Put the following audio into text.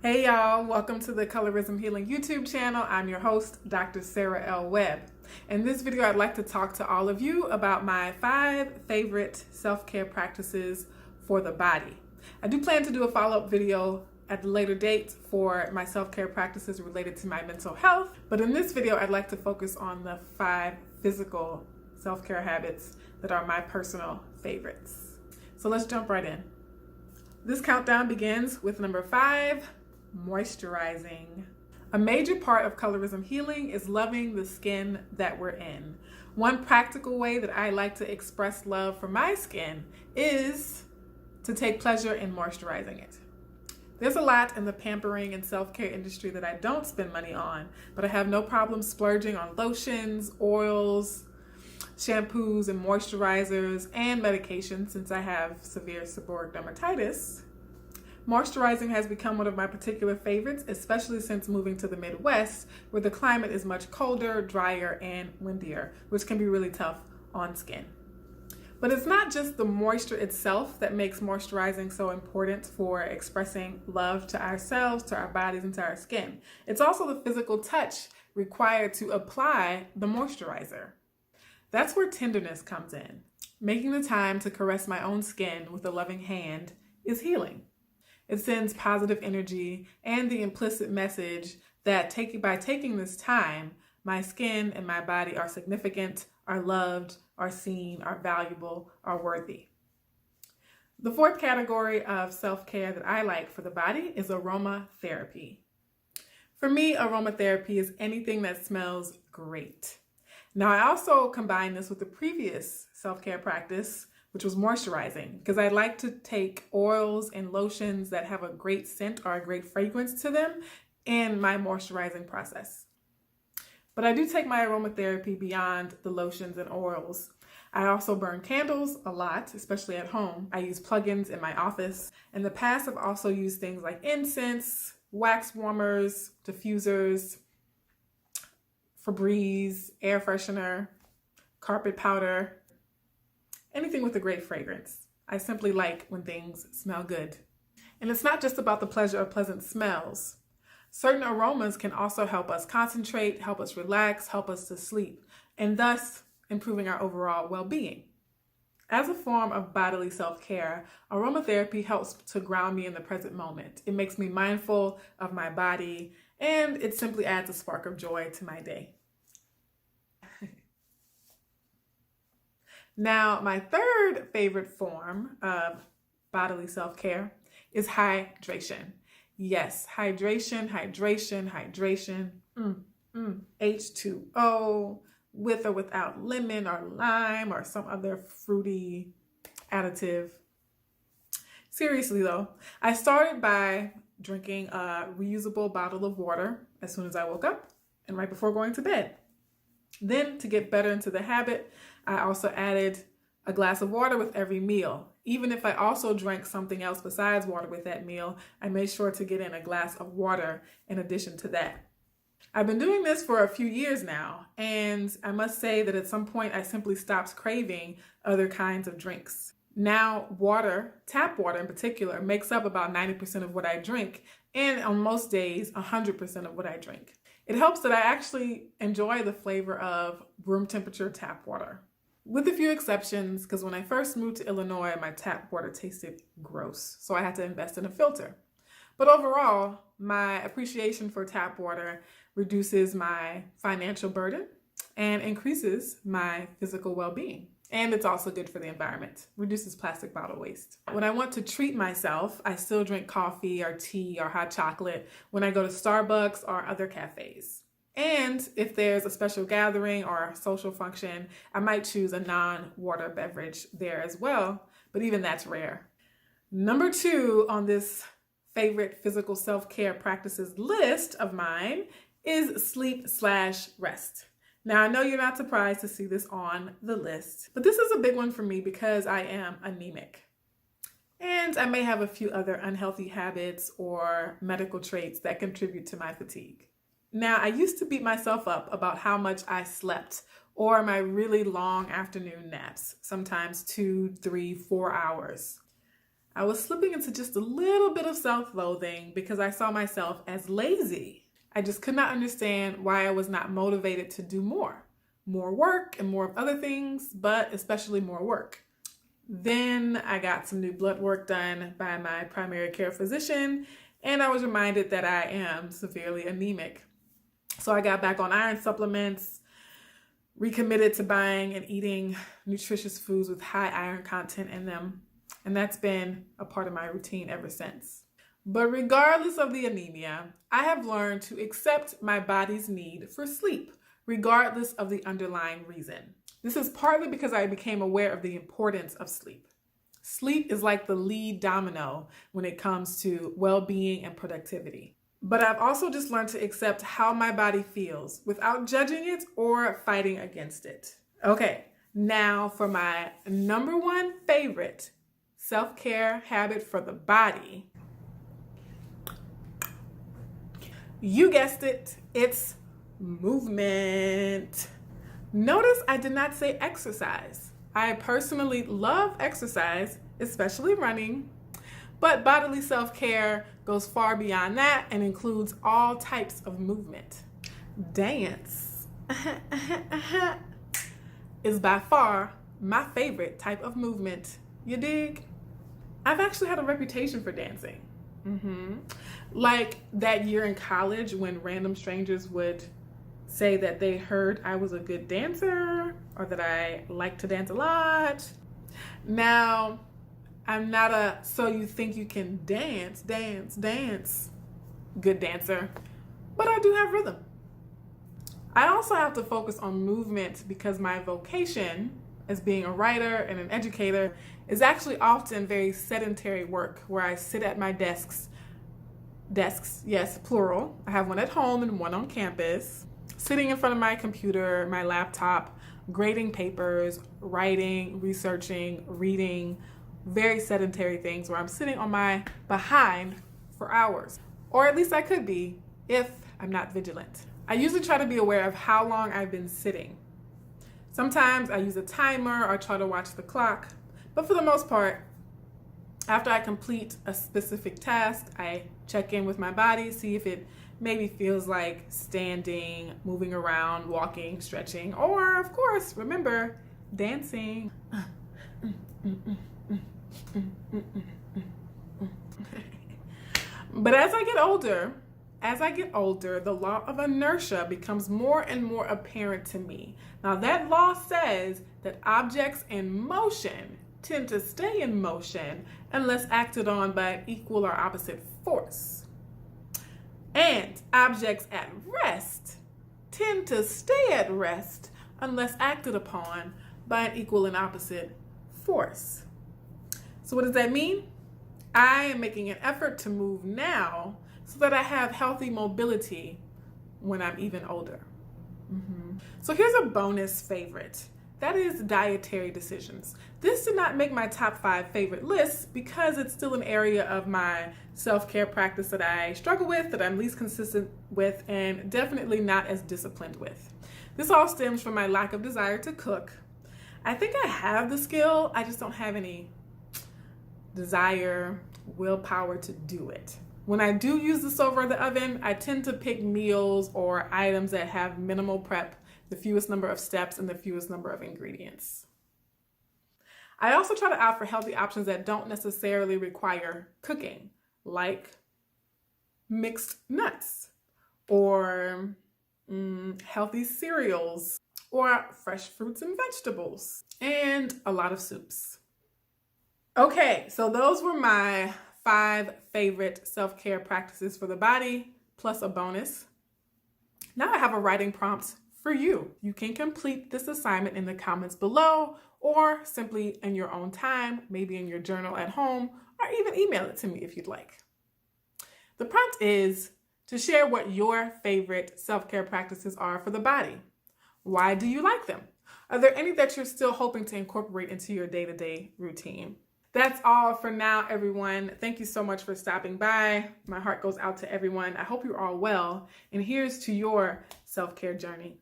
Hey y'all, welcome to the Colorism Healing YouTube channel. I'm your host, Dr. Sarah L. Webb. In this video, I'd like to talk to all of you about my 5 favorite self-care practices for the body. I do plan to do a follow-up video at a later date for my self-care practices related to my mental health, but in this video, I'd like to focus on the 5 physical self-care habits that are my personal favorites. So let's jump right in. This countdown begins with number 5, moisturizing. A major part of colorism healing is loving the skin that we're in. One practical way that I like to express love for my skin is to take pleasure in moisturizing it. There's a lot in the pampering and self-care industry that I don't spend money on, but I have no problem splurging on lotions, oils, shampoos, and moisturizers, and medications since I have severe seborrheic dermatitis. Moisturizing has become one of my particular favorites, especially since moving to the Midwest, where the climate is much colder, drier, and windier, which can be really tough on skin. But it's not just the moisture itself that makes moisturizing so important for expressing love to ourselves, to our bodies, and to our skin. It's also the physical touch required to apply the moisturizer. That's where tenderness comes in. Making the time to caress my own skin with a loving hand is healing. It sends positive energy and the implicit message that by taking this time, my skin and my body are significant, are loved, are seen, are valuable, are worthy. The 4th category of self-care that I like for the body is aroma therapy. For me, aroma therapy is anything that smells great. Now, I also combine this with the previous self-care practice, which was moisturizing, because I like to take oils and lotions that have a great scent or a great fragrance to them in my moisturizing process. But I do take my aromatherapy beyond the lotions and oils. I also burn candles a lot, especially at home. I use plugins in my office. In the past, I've also used things like incense, wax warmers, diffusers, Febreze, air freshener, carpet powder, anything with a great fragrance. I simply like when things smell good. And it's not just about the pleasure of pleasant smells. Certain aromas can also help us concentrate, help us relax, help us to sleep, and thus improving our overall well-being. As a form of bodily self-care, aromatherapy helps to ground me in the present moment. It makes me mindful of my body, and it simply adds a spark of joy to my day. Now, my 3rd favorite form of bodily self-care is hydration. Yes, hydration, hydration, hydration. H2O, with or without lemon or lime or some other fruity additive. Seriously though, I started by drinking a reusable bottle of water as soon as I woke up and right before going to bed. Then, to get better into the habit, I also added a glass of water with every meal. Even if I also drank something else besides water with that meal, I made sure to get in a glass of water in addition to that. I've been doing this for a few years now, and I must say that at some point I simply stopped craving other kinds of drinks. Now, water, tap water in particular, makes up about 90% of what I drink, and on most days, 100% of what I drink. It helps that I actually enjoy the flavor of room temperature tap water. With a few exceptions, because when I first moved to Illinois, my tap water tasted gross, so I had to invest in a filter. But overall, my appreciation for tap water reduces my financial burden and increases my physical well-being. And it's also good for the environment, reduces plastic bottle waste. When I want to treat myself, I still drink coffee or tea or hot chocolate when I go to Starbucks or other cafes. And if there's a special gathering or a social function, I might choose a non-water beverage there as well, but even that's rare. Number 2 on this favorite physical self-care practices list of mine is sleep/rest. Now, I know you're not surprised to see this on the list, but this is a big one for me because I am anemic. And I may have a few other unhealthy habits or medical traits that contribute to my fatigue. Now, I used to beat myself up about how much I slept or my really long afternoon naps, sometimes 2, 3, 4 hours. I was slipping into just a little bit of self-loathing because I saw myself as lazy. I just could not understand why I was not motivated to do more work and more of other things, but especially more work. Then I got some new blood work done by my primary care physician, and I was reminded that I am severely anemic. So I got back on iron supplements, recommitted to buying and eating nutritious foods with high iron content in them. And that's been a part of my routine ever since. But regardless of the anemia, I have learned to accept my body's need for sleep, regardless of the underlying reason. This is partly because I became aware of the importance of sleep. Sleep is like the lead domino when it comes to well-being and productivity. But I've also just learned to accept how my body feels without judging it or fighting against it. Okay, now for my number one favorite self-care habit for the body. You guessed it, it's movement. Notice I did not say exercise. I personally love exercise, especially running, but bodily self-care goes far beyond that and includes all types of movement. Dance is by far my favorite type of movement. You dig? I've actually had a reputation for dancing. Like that year in college when random strangers would say that they heard I was a good dancer or that I like to dance a lot. Now, I'm not a so you think you can dance good dancer, but I do have rhythm. I also have to focus on movement because my vocation as being a writer and an educator is actually often very sedentary work where I sit at my desks, yes, plural. I have one at home and one on campus, sitting in front of my computer, my laptop, grading papers, writing, researching, reading, very sedentary things where I'm sitting on my behind for hours. Or at least I could be if I'm not vigilant. I usually try to be aware of how long I've been sitting. Sometimes I use a timer or try to watch the clock, but for the most part, after I complete a specific task, I check in with my body, see if it maybe feels like standing, moving around, walking, stretching, or of course, remember, dancing. But as I get older, the law of inertia becomes more and more apparent to me. Now that law says that objects in motion tend to stay in motion unless acted on by an equal or opposite force. And objects at rest tend to stay at rest unless acted upon by an equal and opposite force. So what does that mean? I am making an effort to move now so that I have healthy mobility when I'm even older. So here's a bonus favorite. That is dietary decisions. This did not make my top 5 favorite lists because it's still an area of my self-care practice that I struggle with, that I'm least consistent with, and definitely not as disciplined with. This all stems from my lack of desire to cook. I think I have the skill, I just don't have any desire, willpower to do it. When I do use the stove or the oven, I tend to pick meals or items that have minimal prep, the fewest number of steps, and the fewest number of ingredients. I also try to opt for healthy options that don't necessarily require cooking, like mixed nuts or healthy cereals or fresh fruits and vegetables and a lot of soups. Okay, so those were my 5 favorite self-care practices for the body, plus a bonus. Now I have a writing prompt for you. You can complete this assignment in the comments below or simply in your own time, maybe in your journal at home, or even email it to me if you'd like. The prompt is to share what your favorite self-care practices are for the body. Why do you like them? Are there any that you're still hoping to incorporate into your day-to-day routine? That's all for now, everyone. Thank you so much for stopping by. My heart goes out to everyone. I hope you're all well. And here's to your self-care journey.